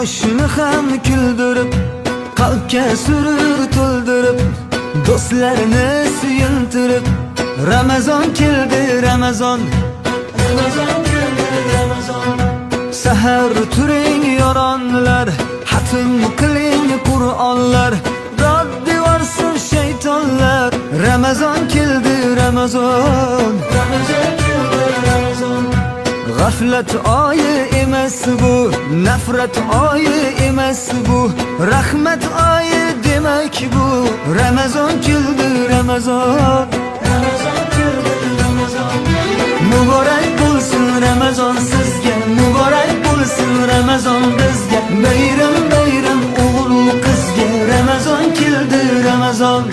yoshini ham kuldirib, qalbga surur to'ldirib, do'stlarni suyuntirib. Ramazon keldi, Ramazon, Ramazon keldi, Ramazon. Sahar turing yoronlar, hatm qiling Qur'onlar, dod devorsin shaytonlar. Ramazon keldi, Ramazon, Ramazon keldi, Ramazon. G'aflat oyi emas bu, nafrat oyi emas bu, rahmat oyi demak bu. Ramazon keldi, Ramazon, Ramazon keldi, Ramazon. Muborak bo'lsin Ramazon sizga, muborak bo'lsin Ramazon bizga. Bayram bayram o'g'il qizga, Ramazon keldi, Ramazon.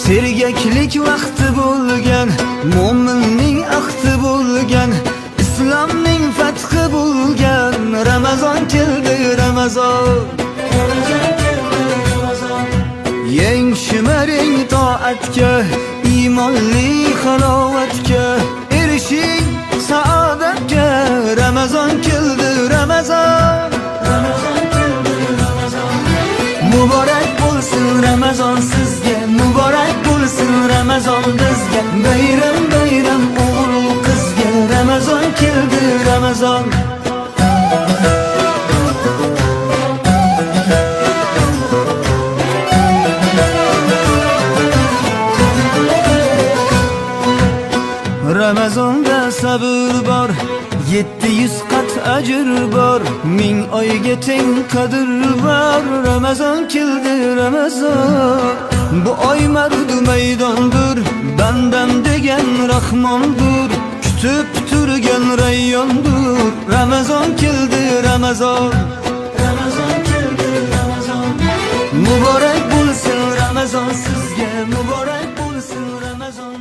Sergaklik vaqti bo'lgan, mo'minning ahdi bo'lgan, islomning fathi bo'lgan. Ramazon keldi, Ramazon, Ramazon keldi, Ramazon. Yeng shimaring toatga, iymonli halovatga, erishing saodatga. Ramazon keldi, Ramazon, Ramazon keldi, Ramazon. Muborak bo'lsin Ramazon sizga, muborak bo'lsin Ramazon bizga. Bayram bayram o'g'il qizga, Ramazon keldi, Ramazon. Ramazonda sabr bor, 700 qat ajr bor, 1000 oyga teng qadr bor. Ramazon keldi, Ramazon. Bu oy mardu maydondir, bandam degan Rahmondir, kutib turgan rayyondir. Ramazon keldi, Ramazon, Ramazon keldi, Ramazon. Muborak bo'lsin Ramazon sizga, muborak bo'lsin Ramazon.